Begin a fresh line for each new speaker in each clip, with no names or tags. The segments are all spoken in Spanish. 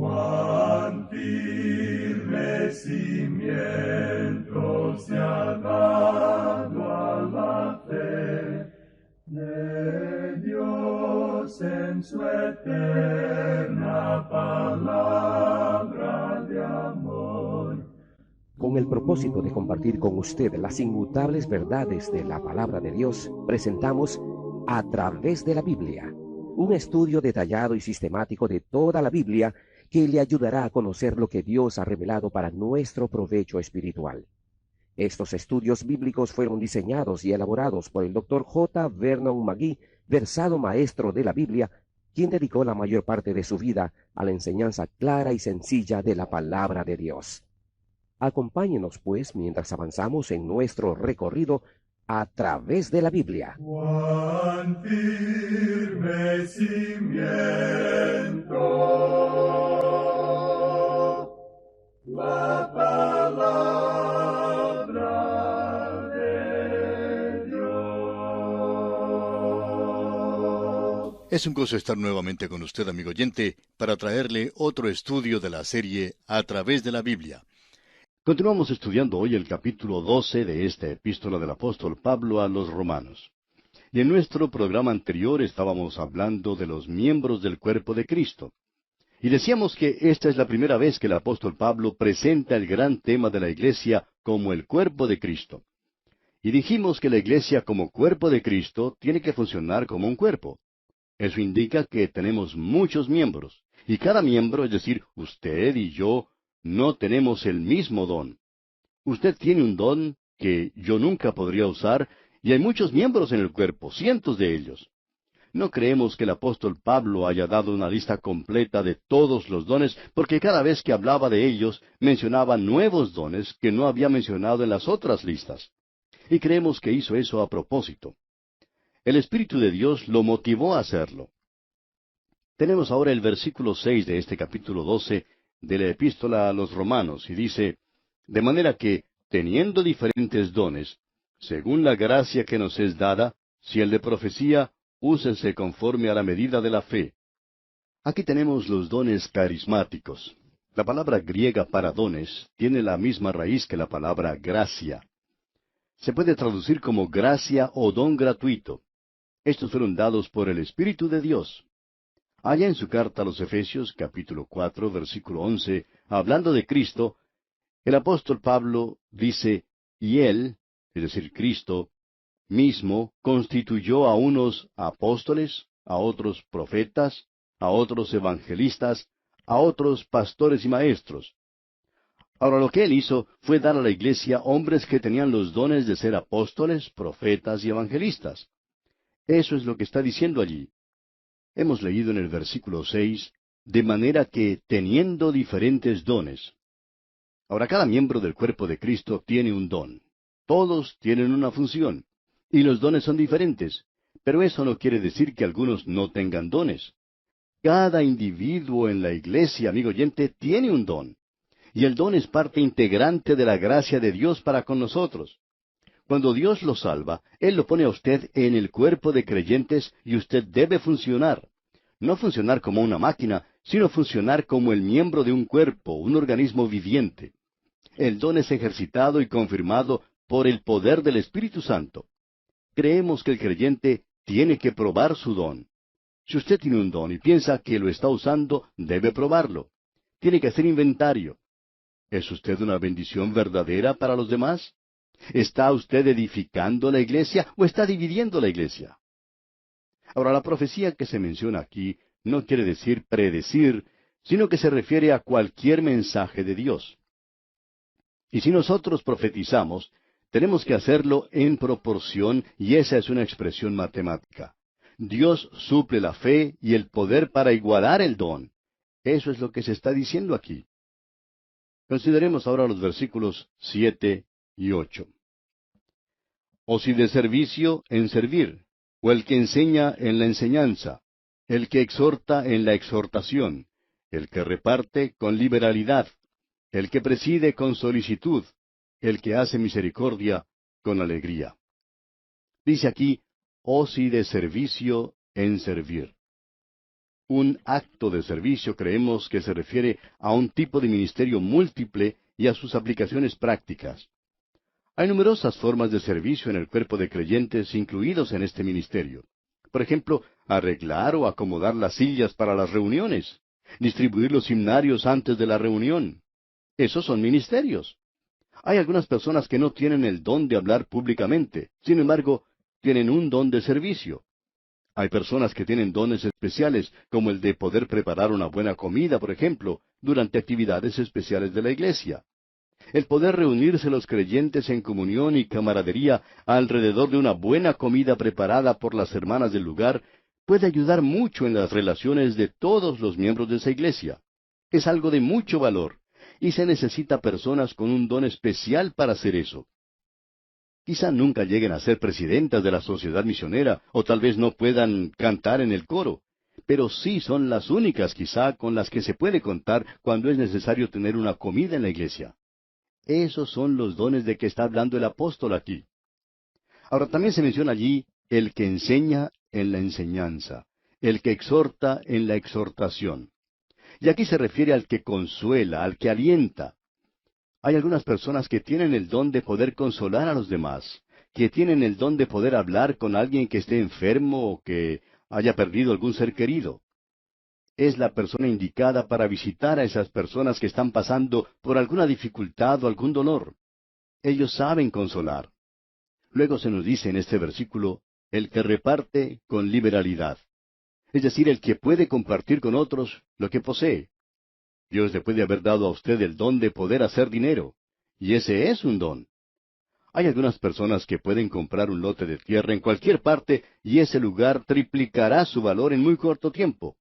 Cuán firme cimiento se ha dado a la fe de Dios en su eterna palabra de amor.
Con el propósito de compartir con usted las inmutables verdades de la palabra de Dios, presentamos A través de la Biblia, un estudio detallado y sistemático de toda la Biblia que le ayudará a conocer lo que Dios ha revelado para nuestro provecho espiritual. Estos estudios bíblicos fueron diseñados y elaborados por el Dr. J. Vernon McGee, versado maestro de la Biblia, quien dedicó la mayor parte de su vida a la enseñanza clara y sencilla de la palabra de Dios. Acompáñenos, pues, mientras avanzamos en nuestro recorrido a través de la Biblia.
Cuán firme cimiento la palabra de Dios.
Es un gozo estar nuevamente con usted, amigo oyente, para traerle otro estudio de la serie A través de la Biblia. Continuamos estudiando hoy el capítulo 12 de esta epístola del apóstol Pablo a los romanos. Y en nuestro programa anterior estábamos hablando de los miembros del cuerpo de Cristo. Y decíamos que esta es la primera vez que el apóstol Pablo presenta el gran tema de la iglesia como el cuerpo de Cristo. Y dijimos que la iglesia como cuerpo de Cristo tiene que funcionar como un cuerpo. Eso indica que tenemos muchos miembros, y cada miembro, es decir, usted y yo, no tenemos el mismo don. Usted tiene un don que yo nunca podría usar, y hay muchos miembros en el cuerpo, cientos de ellos. No creemos que el apóstol Pablo haya dado una lista completa de todos los dones, porque cada vez que hablaba de ellos, mencionaba nuevos dones que no había mencionado en las otras listas. Y creemos que hizo eso a propósito. El Espíritu de Dios lo motivó a hacerlo. Tenemos ahora el versículo 6 de este capítulo 12 de la epístola a los romanos, y dice, de manera que, teniendo diferentes dones, según la gracia que nos es dada, si el de profecía, úsese conforme a la medida de la fe. Aquí tenemos los dones carismáticos. La palabra griega para dones tiene la misma raíz que la palabra gracia. Se puede traducir como gracia o don gratuito. Estos fueron dados por el Espíritu de Dios. Allá en su carta a los Efesios, capítulo 4, versículo 11, hablando de Cristo, el apóstol Pablo dice, y Él, es decir, Cristo, mismo constituyó a unos apóstoles, a otros profetas, a otros evangelistas, a otros pastores y maestros. Ahora lo que Él hizo fue dar a la iglesia hombres que tenían los dones de ser apóstoles, profetas y evangelistas. Eso es lo que está diciendo allí. Hemos leído en el versículo 6, de manera que teniendo diferentes dones. Ahora cada miembro del cuerpo de Cristo tiene un don. Todos tienen una función. Y los dones son diferentes. Pero eso no quiere decir que algunos no tengan dones. Cada individuo en la iglesia, amigo oyente, tiene un don. Y el don es parte integrante de la gracia de Dios para con nosotros. Cuando Dios lo salva, Él lo pone a usted en el cuerpo de creyentes y usted debe funcionar. No funcionar como una máquina, sino funcionar como el miembro de un cuerpo, un organismo viviente. El don es ejercitado y confirmado por el poder del Espíritu Santo. Creemos que el creyente tiene que probar su don. Si usted tiene un don y piensa que lo está usando, debe probarlo. Tiene que hacer inventario. ¿Es usted una bendición verdadera para los demás? ¿Está usted edificando la iglesia o está dividiendo la iglesia? Ahora, la profecía que se menciona aquí no quiere decir predecir, sino que se refiere a cualquier mensaje de Dios. Y si nosotros profetizamos, tenemos que hacerlo en proporción, y esa es una expresión matemática. Dios suple la fe y el poder para igualar el don. Eso es lo que se está diciendo aquí. Consideremos ahora los versículos 7 y 8. O si de servicio, en servir, o el que enseña en la enseñanza, el que exhorta en la exhortación, el que reparte con liberalidad, el que preside con solicitud, el que hace misericordia con alegría. Dice aquí, o si de servicio, en servir. Un acto de servicio creemos que se refiere a un tipo de ministerio múltiple y a sus aplicaciones prácticas. Hay numerosas formas de servicio en el cuerpo de creyentes incluidos en este ministerio. Por ejemplo, arreglar o acomodar las sillas para las reuniones, distribuir los himnarios antes de la reunión. Esos son ministerios. Hay algunas personas que no tienen el don de hablar públicamente, sin embargo, tienen un don de servicio. Hay personas que tienen dones especiales, como el de poder preparar una buena comida, por ejemplo, durante actividades especiales de la iglesia. El poder reunirse los creyentes en comunión y camaradería alrededor de una buena comida preparada por las hermanas del lugar puede ayudar mucho en las relaciones de todos los miembros de esa iglesia. Es algo de mucho valor, y se necesita personas con un don especial para hacer eso. Quizá nunca lleguen a ser presidentas de la sociedad misionera, o tal vez no puedan cantar en el coro, pero sí son las únicas quizá con las que se puede contar cuando es necesario tener una comida en la iglesia. Esos son los dones de que está hablando el apóstol aquí. Ahora también se menciona allí el que enseña en la enseñanza, el que exhorta en la exhortación. Y aquí se refiere al que consuela, al que alienta. Hay algunas personas que tienen el don de poder consolar a los demás, que tienen el don de poder hablar con alguien que esté enfermo o que haya perdido algún ser querido. Es la persona indicada para visitar a esas personas que están pasando por alguna dificultad o algún dolor. Ellos saben consolar. Luego se nos dice en este versículo, el que reparte con liberalidad. Es decir, el que puede compartir con otros lo que posee. Dios le puede haber dado a usted el don de poder hacer dinero, y ese es un don. Hay algunas personas que pueden comprar un lote de tierra en cualquier parte y ese lugar triplicará su valor en muy corto tiempo.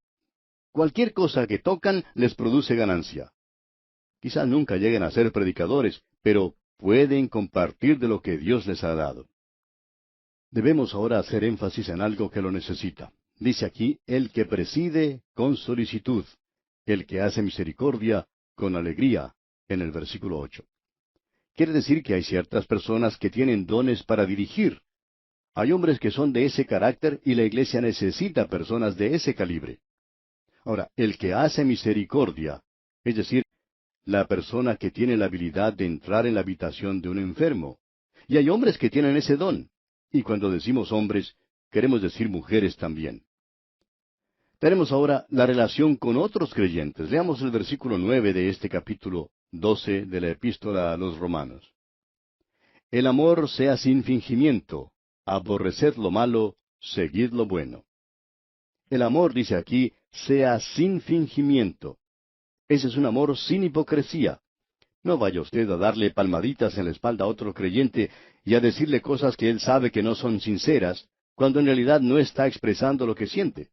Cualquier cosa que tocan les produce ganancia. Quizá nunca lleguen a ser predicadores, pero pueden compartir de lo que Dios les ha dado. Debemos ahora hacer énfasis en algo que lo necesita. Dice aquí, el que preside con solicitud, el que hace misericordia con alegría, en el versículo 8. Quiere decir que hay ciertas personas que tienen dones para dirigir. Hay hombres que son de ese carácter y la iglesia necesita personas de ese calibre. Ahora, el que hace misericordia, es decir, la persona que tiene la habilidad de entrar en la habitación de un enfermo. Y hay hombres que tienen ese don. Y cuando decimos hombres, queremos decir mujeres también. Tenemos ahora la relación con otros creyentes. Leamos el versículo 9 de este capítulo 12 de la epístola a los Romanos. El amor sea sin fingimiento, aborreced lo malo, seguid lo bueno. El amor, dice aquí, sea sin fingimiento. Ese es un amor sin hipocresía. No vaya usted a darle palmaditas en la espalda a otro creyente y a decirle cosas que él sabe que no son sinceras, cuando en realidad no está expresando lo que siente.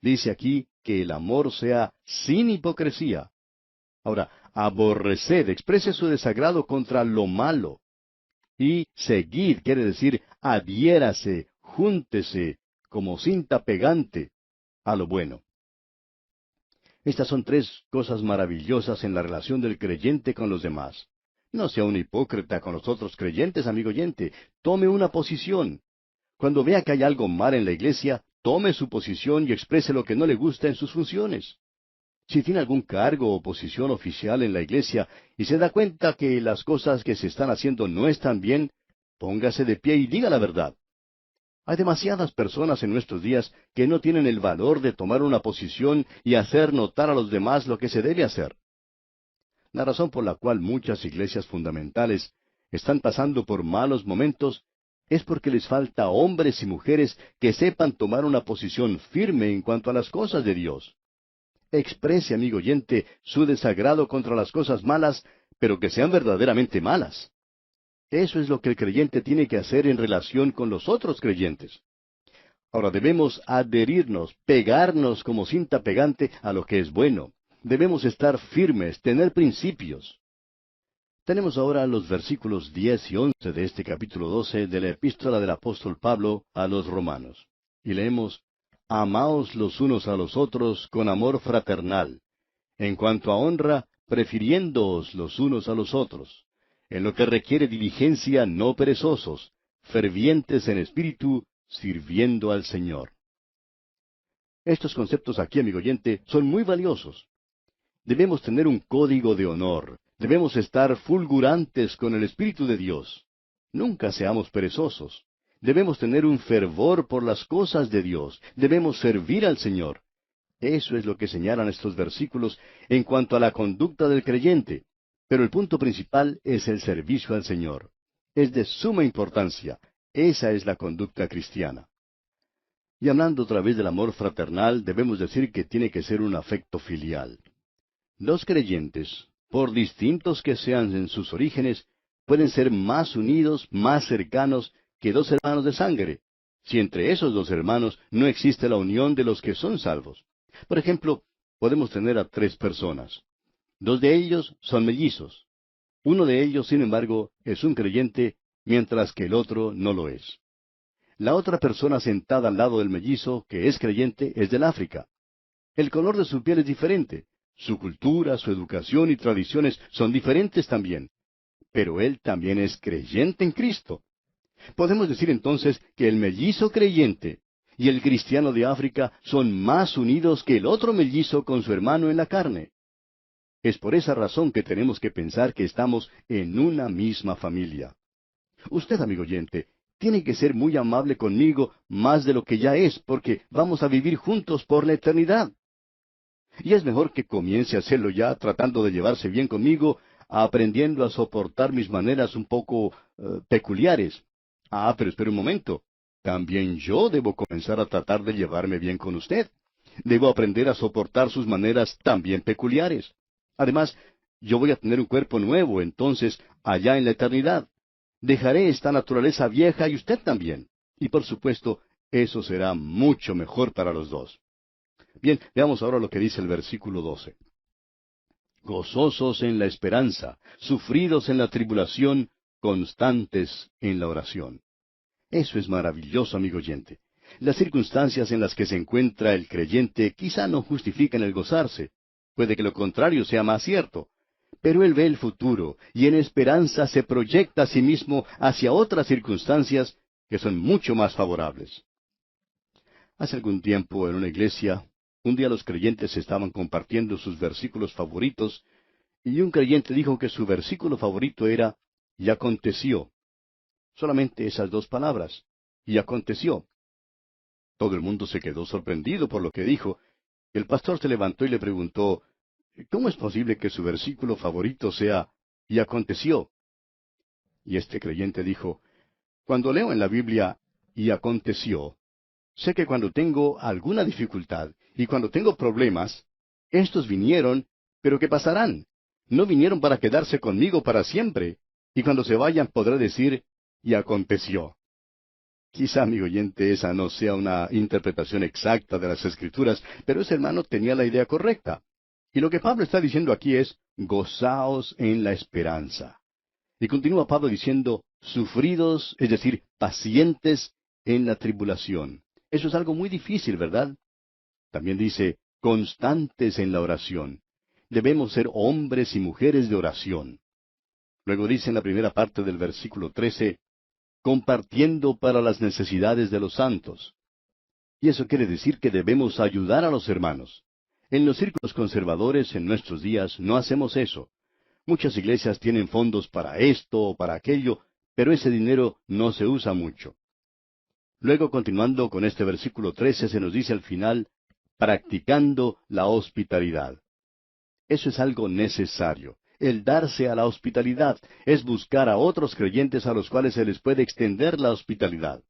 Dice aquí que el amor sea sin hipocresía. Ahora, aborreced, exprese su desagrado contra lo malo. Y seguid quiere decir adhiérase, júntese, como cinta pegante, a lo bueno. Estas son tres cosas maravillosas en la relación del creyente con los demás. No sea un hipócrita con los otros creyentes, amigo oyente. Tome una posición. Cuando vea que hay algo mal en la iglesia, tome su posición y exprese lo que no le gusta en sus funciones. Si tiene algún cargo o posición oficial en la iglesia y se da cuenta que las cosas que se están haciendo no están bien, póngase de pie y diga la verdad. Hay demasiadas personas en nuestros días que no tienen el valor de tomar una posición y hacer notar a los demás lo que se debe hacer. La razón por la cual muchas iglesias fundamentales están pasando por malos momentos es porque les falta hombres y mujeres que sepan tomar una posición firme en cuanto a las cosas de Dios. Exprese, amigo oyente, su desagrado contra las cosas malas, pero que sean verdaderamente malas. Eso es lo que el creyente tiene que hacer en relación con los otros creyentes. Ahora debemos adherirnos, pegarnos como cinta pegante a lo que es bueno. Debemos estar firmes, tener principios. Tenemos ahora los versículos 10 y 11 de este capítulo 12 de la epístola del apóstol Pablo a los Romanos. Y leemos, Amaos los unos a los otros con amor fraternal. En cuanto a honra, prefiriéndoos los unos a los otros. En lo que requiere diligencia, no perezosos, fervientes en espíritu, sirviendo al Señor. Estos conceptos aquí, amigo oyente, son muy valiosos. Debemos tener un código de honor. Debemos estar fulgurantes con el Espíritu de Dios. Nunca seamos perezosos. Debemos tener un fervor por las cosas de Dios. Debemos servir al Señor. Eso es lo que señalan estos versículos en cuanto a la conducta del creyente. Pero el punto principal es el servicio al Señor. Es de suma importancia. Esa es la conducta cristiana. Y hablando otra vez del amor fraternal, debemos decir que tiene que ser un afecto filial. Los creyentes, por distintos que sean en sus orígenes, pueden ser más unidos, más cercanos que dos hermanos de sangre, si entre esos dos hermanos no existe la unión de los que son salvos. Por ejemplo, podemos tener a tres personas. Dos de ellos son mellizos. Uno de ellos, sin embargo, es un creyente, mientras que el otro no lo es. La otra persona sentada al lado del mellizo, que es creyente, es del África. El color de su piel es diferente. Su cultura, su educación y tradiciones son diferentes también. Pero él también es creyente en Cristo. Podemos decir entonces que el mellizo creyente y el cristiano de África son más unidos que el otro mellizo con su hermano en la carne. Es por esa razón que tenemos que pensar que estamos en una misma familia. Usted, amigo oyente, tiene que ser muy amable conmigo más de lo que ya es, porque vamos a vivir juntos por la eternidad. Y es mejor que comience a hacerlo ya, tratando de llevarse bien conmigo, aprendiendo a soportar mis maneras un poco peculiares. Pero espere un momento. También yo debo comenzar a tratar de llevarme bien con usted. Debo aprender a soportar sus maneras también peculiares. Además, yo voy a tener un cuerpo nuevo, entonces, allá en la eternidad. Dejaré esta naturaleza vieja y usted también. Y por supuesto, eso será mucho mejor para los dos. Bien, veamos ahora lo que dice el versículo 12. Gozosos en la esperanza, sufridos en la tribulación, constantes en la oración. Eso es maravilloso, amigo oyente. Las circunstancias en las que se encuentra el creyente quizá no justifican el gozarse. Puede que lo contrario sea más cierto. Pero él ve el futuro y en esperanza se proyecta a sí mismo hacia otras circunstancias que son mucho más favorables. Hace algún tiempo en una iglesia, un día los creyentes estaban compartiendo sus versículos favoritos y un creyente dijo que su versículo favorito era "y aconteció". Solamente esas dos palabras, "y aconteció". Todo el mundo se quedó sorprendido por lo que dijo. El pastor se levantó y le preguntó, ¿cómo es posible que su versículo favorito sea "y aconteció"? Y este creyente dijo, cuando leo en la Biblia "y aconteció", sé que cuando tengo alguna dificultad y cuando tengo problemas, estos vinieron, pero que pasarán. No vinieron para quedarse conmigo para siempre, y cuando se vayan podré decir "y aconteció". Quizá, amigo oyente, esa no sea una interpretación exacta de las Escrituras, pero ese hermano tenía la idea correcta. Y lo que Pablo está diciendo aquí es, gozaos en la esperanza. Y continúa Pablo diciendo, sufridos, es decir, pacientes en la tribulación. Eso es algo muy difícil, ¿verdad? También dice, constantes en la oración. Debemos ser hombres y mujeres de oración. Luego dice en la primera parte del versículo 13, compartiendo para las necesidades de los santos. Y eso quiere decir que debemos ayudar a los hermanos. En los círculos conservadores en nuestros días no hacemos eso. Muchas iglesias tienen fondos para esto o para aquello, pero ese dinero no se usa mucho. Luego, continuando con este versículo 13, se nos dice al final, practicando la hospitalidad. Eso es algo necesario. El darse a la hospitalidad es buscar a otros creyentes a los cuales se les puede extender la hospitalidad.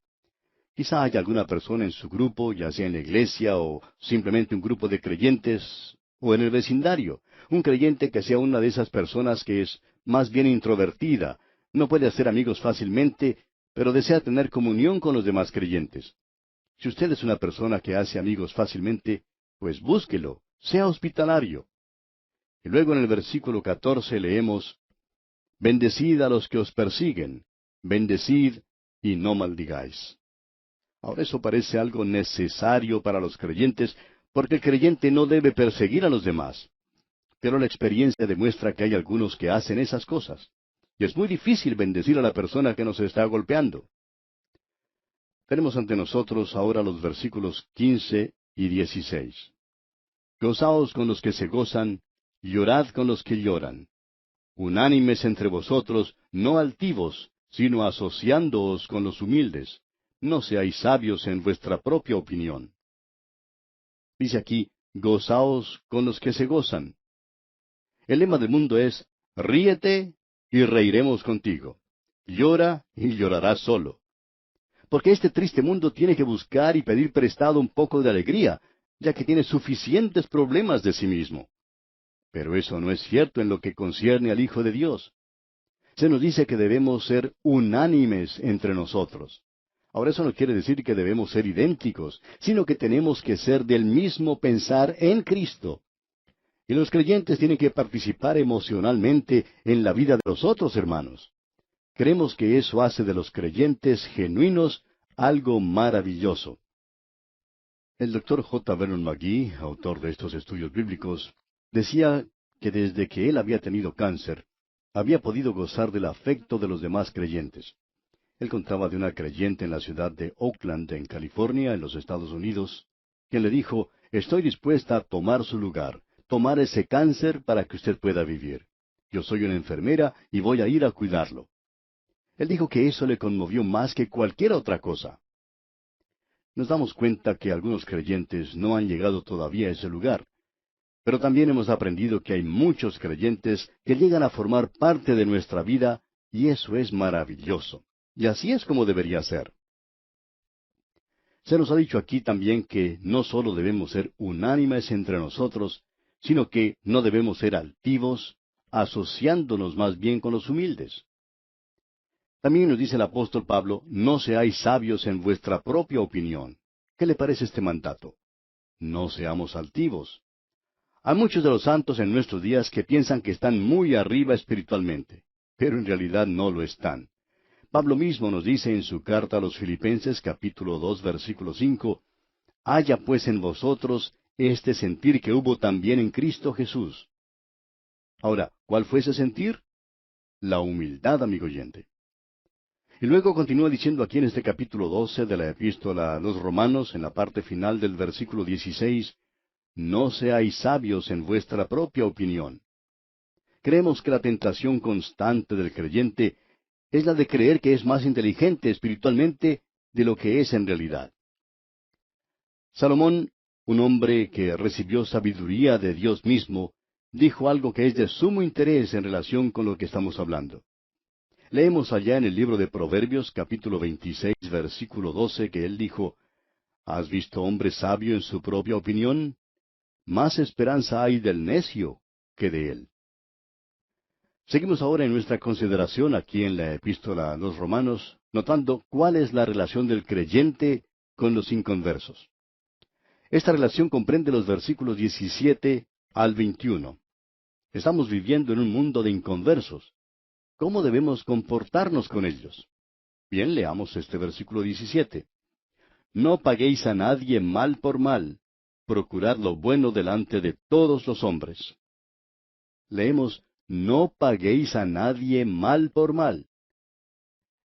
Quizá haya alguna persona en su grupo, ya sea en la iglesia o simplemente un grupo de creyentes, o en el vecindario, un creyente que sea una de esas personas que es más bien introvertida, no puede hacer amigos fácilmente, pero desea tener comunión con los demás creyentes. Si usted es una persona que hace amigos fácilmente, pues búsquelo, sea hospitalario. Y luego en el versículo 14 leemos, bendecid a los que os persiguen, bendecid y no maldigáis. Ahora eso parece algo necesario para los creyentes, porque el creyente no debe perseguir a los demás. Pero la experiencia demuestra que hay algunos que hacen esas cosas. Y es muy difícil bendecir a la persona que nos está golpeando. Tenemos ante nosotros ahora los versículos 15 y 16. Gozaos con los que se gozan, llorad con los que lloran. Unánimes entre vosotros, no altivos, sino asociándoos con los humildes. No seáis sabios en vuestra propia opinión. Dice aquí, gozaos con los que se gozan. El lema del mundo es, ríete y reiremos contigo. Llora y llorarás solo. Porque este triste mundo tiene que buscar y pedir prestado un poco de alegría, ya que tiene suficientes problemas de sí mismo. Pero eso no es cierto en lo que concierne al Hijo de Dios. Se nos dice que debemos ser unánimes entre nosotros. Ahora eso no quiere decir que debemos ser idénticos, sino que tenemos que ser del mismo pensar en Cristo. Y los creyentes tienen que participar emocionalmente en la vida de los otros hermanos. Creemos que eso hace de los creyentes genuinos algo maravilloso. El doctor J. Vernon McGee, autor de estos estudios bíblicos, decía que desde que él había tenido cáncer, había podido gozar del afecto de los demás creyentes. Él contaba de una creyente en la ciudad de Oakland, en California, en los Estados Unidos, quien le dijo, estoy dispuesta a tomar su lugar, tomar ese cáncer para que usted pueda vivir. Yo soy una enfermera y voy a ir a cuidarlo. Él dijo que eso le conmovió más que cualquier otra cosa. Nos damos cuenta que algunos creyentes no han llegado todavía a ese lugar, pero también hemos aprendido que hay muchos creyentes que llegan a formar parte de nuestra vida, y eso es maravilloso. Y así es como debería ser. Se nos ha dicho aquí también que no solo debemos ser unánimes entre nosotros, sino que no debemos ser altivos, asociándonos más bien con los humildes. También nos dice el apóstol Pablo, no seáis sabios en vuestra propia opinión. ¿Qué le parece este mandato? No seamos altivos. Hay muchos de los santos en nuestros días que piensan que están muy arriba espiritualmente, pero en realidad no lo están. Pablo mismo nos dice en su carta a los Filipenses capítulo 2 versículo 5, haya pues en vosotros este sentir que hubo también en Cristo Jesús. Ahora, ¿cuál fue ese sentir? La humildad, amigo oyente. Y luego continúa diciendo aquí en este capítulo 12 de la epístola a los Romanos, en la parte final del versículo 16, no seáis sabios en vuestra propia opinión. Creemos que la tentación constante del creyente es la de creer que es más inteligente espiritualmente de lo que es en realidad. Salomón, un hombre que recibió sabiduría de Dios mismo, dijo algo que es de sumo interés en relación con lo que estamos hablando. Leemos allá en el libro de Proverbios, capítulo 26, versículo 12, que él dijo, ¿has visto hombre sabio en su propia opinión? Más esperanza hay del necio que de él. Seguimos ahora en nuestra consideración aquí en la epístola a los Romanos, notando cuál es la relación del creyente con los inconversos. Esta relación comprende los versículos 17 al 21. Estamos viviendo en un mundo de inconversos. ¿Cómo debemos comportarnos con ellos? Bien, leamos este versículo 17. No paguéis a nadie mal por mal, procurad lo bueno delante de todos los hombres. Leemos, no paguéis a nadie mal por mal.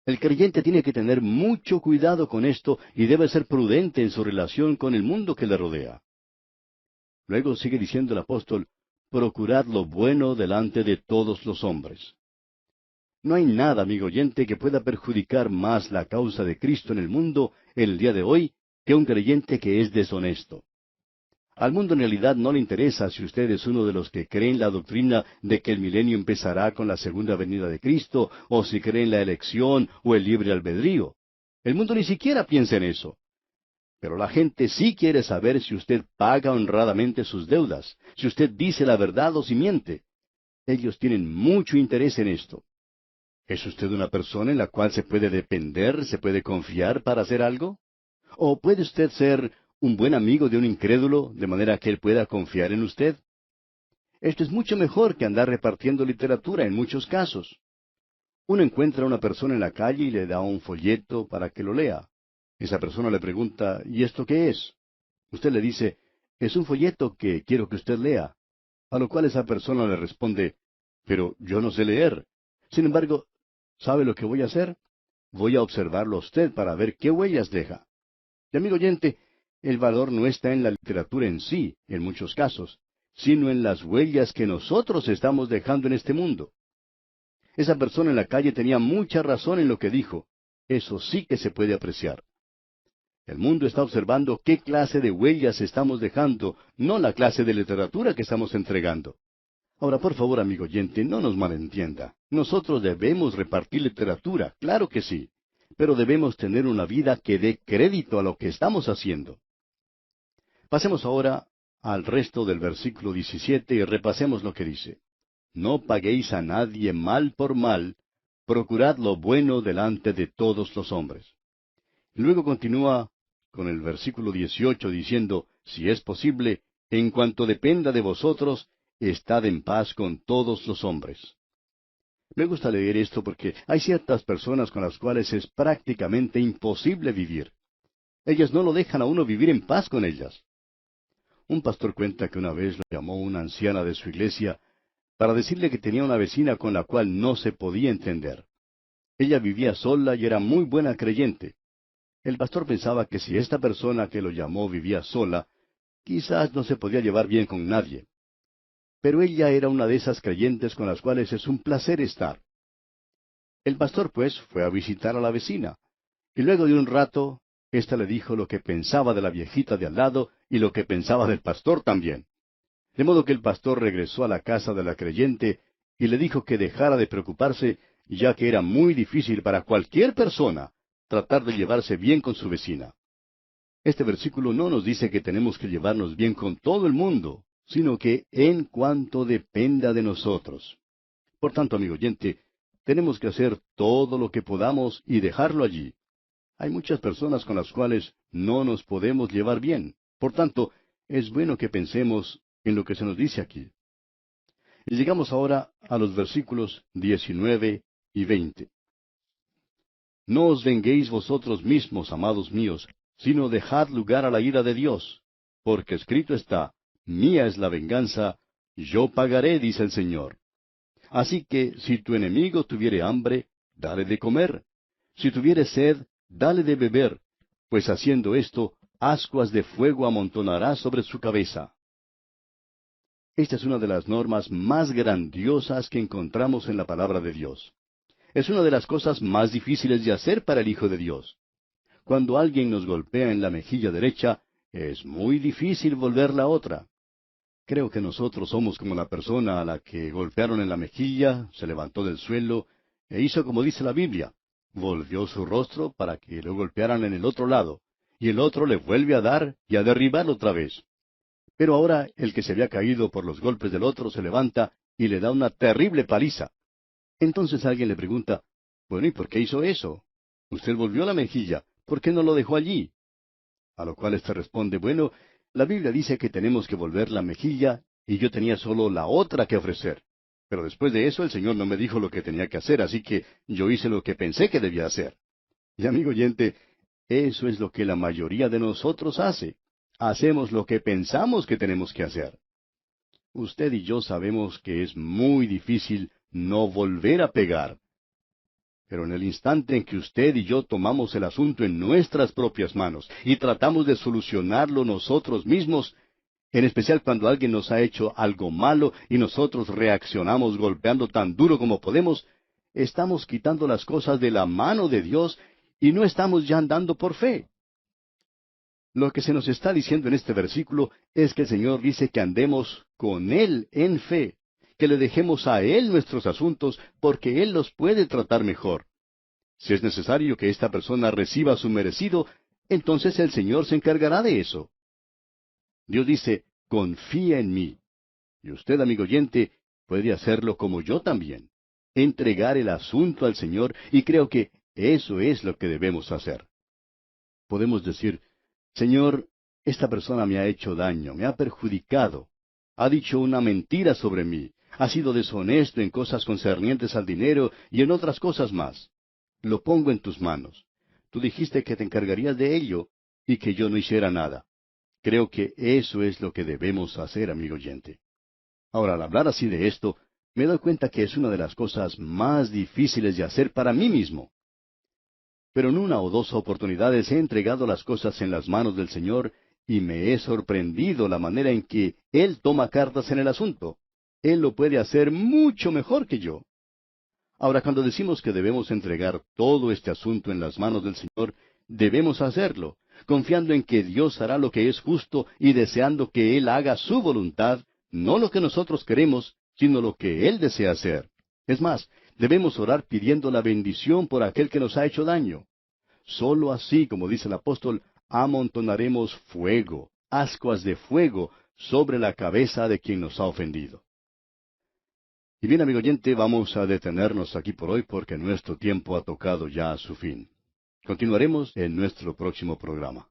El creyente tiene que tener mucho cuidado con esto y debe ser prudente en su relación con el mundo que le rodea. Luego sigue diciendo el apóstol, procurad lo bueno delante de todos los hombres. No hay nada, amigo oyente, que pueda perjudicar más la causa de Cristo en el mundo en el día de hoy que un creyente que es deshonesto. Al mundo en realidad no le interesa si usted es uno de los que creen la doctrina de que el milenio empezará con la segunda venida de Cristo, o si cree en la elección o el libre albedrío. El mundo ni siquiera piensa en eso. Pero la gente sí quiere saber si usted paga honradamente sus deudas, si usted dice la verdad o si miente. Ellos tienen mucho interés en esto. ¿Es usted una persona en la cual se puede depender, se puede confiar para hacer algo? ¿O puede usted ser un buen amigo de un incrédulo, de manera que él pueda confiar en usted? Esto es mucho mejor que andar repartiendo literatura en muchos casos. Uno encuentra a una persona en la calle y le da un folleto para que lo lea. Esa persona le pregunta, ¿y esto qué es? Usted le dice, es un folleto que quiero que usted lea. A lo cual esa persona le responde, pero yo no sé leer. Sin embargo, ¿sabe lo que voy a hacer? Voy a observarlo a usted para ver qué huellas deja. Y amigo oyente, El valor no está en la literatura en sí, en muchos casos, sino en las huellas que nosotros estamos dejando en este mundo. Esa persona en la calle tenía mucha razón en lo que dijo. Eso sí que se puede apreciar. El mundo está observando qué clase de huellas estamos dejando, no la clase de literatura que estamos entregando. Ahora, por favor, amigo oyente, no nos malentienda. Nosotros debemos repartir literatura, claro que sí, pero debemos tener una vida que dé crédito a lo que estamos haciendo. Pasemos ahora al resto del versículo 17 y repasemos lo que dice. No paguéis a nadie mal por mal, procurad lo bueno delante de todos los hombres. Luego continúa con el versículo 18 diciendo, si es posible, en cuanto dependa de vosotros, estad en paz con todos los hombres. Me gusta leer esto porque hay ciertas personas con las cuales es prácticamente imposible vivir. Ellas no lo dejan a uno vivir en paz con ellas. Un pastor cuenta que una vez lo llamó una anciana de su iglesia para decirle que tenía una vecina con la cual no se podía entender. Ella vivía sola y era muy buena creyente. El pastor pensaba que si esta persona que lo llamó vivía sola, quizás no se podía llevar bien con nadie. Pero ella era una de esas creyentes con las cuales es un placer estar. El pastor, pues, fue a visitar a la vecina, y luego de un rato, ésta le dijo lo que pensaba de la viejita de al lado y lo que pensaba del pastor también. De modo que el pastor regresó a la casa de la creyente y le dijo que dejara de preocuparse, ya que era muy difícil para cualquier persona tratar de llevarse bien con su vecina. Este versículo no nos dice que tenemos que llevarnos bien con todo el mundo, sino que en cuanto dependa de nosotros. Por tanto, amigo oyente, tenemos que hacer todo lo que podamos y dejarlo allí. Hay muchas personas con las cuales no nos podemos llevar bien. Por tanto, es bueno que pensemos en lo que se nos dice aquí. Y llegamos ahora a los versículos 19 y 20. No os venguéis vosotros mismos, amados míos, sino dejad lugar a la ira de Dios, porque escrito está, mía es la venganza, yo pagaré, dice el Señor. Así que, si tu enemigo tuviere hambre, dale de comer. Si tuviere sed, dale de beber, pues haciendo esto, ascuas de fuego amontonará sobre su cabeza. Esta es una de las normas más grandiosas que encontramos en la palabra de Dios. Es una de las cosas más difíciles de hacer para el Hijo de Dios. Cuando alguien nos golpea en la mejilla derecha, es muy difícil volver la otra. Creo que nosotros somos como la persona a la que golpearon en la mejilla, se levantó del suelo, e hizo como dice la Biblia. Volvió su rostro para que lo golpearan en el otro lado, y el otro le vuelve a dar y a derribar otra vez. Pero ahora el que se había caído por los golpes del otro se levanta y le da una terrible paliza. Entonces alguien le pregunta, bueno, ¿y por qué hizo eso? Usted volvió la mejilla, ¿por qué no lo dejó allí? A lo cual éste responde, bueno, la Biblia dice que tenemos que volver la mejilla y yo tenía solo la otra que ofrecer. Pero después de eso el Señor no me dijo lo que tenía que hacer, así que yo hice lo que pensé que debía hacer. Y amigo oyente, eso es lo que la mayoría de nosotros hace. Hacemos lo que pensamos que tenemos que hacer. Usted y yo sabemos que es muy difícil no volver a pegar. Pero en el instante en que usted y yo tomamos el asunto en nuestras propias manos y tratamos de solucionarlo nosotros mismos, en especial cuando alguien nos ha hecho algo malo y nosotros reaccionamos golpeando tan duro como podemos, estamos quitando las cosas de la mano de Dios y no estamos ya andando por fe. Lo que se nos está diciendo en este versículo es que el Señor dice que andemos con Él en fe, que le dejemos a Él nuestros asuntos porque Él los puede tratar mejor. Si es necesario que esta persona reciba su merecido, entonces el Señor se encargará de eso. Dios dice, confía en mí. Y usted, amigo oyente, puede hacerlo como yo también. Entregar el asunto al Señor, y creo que eso es lo que debemos hacer. Podemos decir, Señor, esta persona me ha hecho daño, me ha perjudicado, ha dicho una mentira sobre mí, ha sido deshonesto en cosas concernientes al dinero y en otras cosas más. Lo pongo en tus manos. Tú dijiste que te encargarías de ello y que yo no hiciera nada. Creo que eso es lo que debemos hacer, amigo oyente. Ahora, al hablar así de esto, me doy cuenta que es una de las cosas más difíciles de hacer para mí mismo. Pero en una o dos oportunidades he entregado las cosas en las manos del Señor y me he sorprendido la manera en que Él toma cartas en el asunto. Él lo puede hacer mucho mejor que yo. Ahora, cuando decimos que debemos entregar todo este asunto en las manos del Señor, debemos hacerlo, confiando en que Dios hará lo que es justo y deseando que Él haga su voluntad, no lo que nosotros queremos, sino lo que Él desea hacer. Es más, debemos orar pidiendo la bendición por aquel que nos ha hecho daño. Solo así, como dice el apóstol, amontonaremos fuego, ascuas de fuego, sobre la cabeza de quien nos ha ofendido. Y bien, amigo oyente, vamos a detenernos aquí por hoy porque nuestro tiempo ha tocado ya a su fin. Continuaremos en nuestro próximo programa.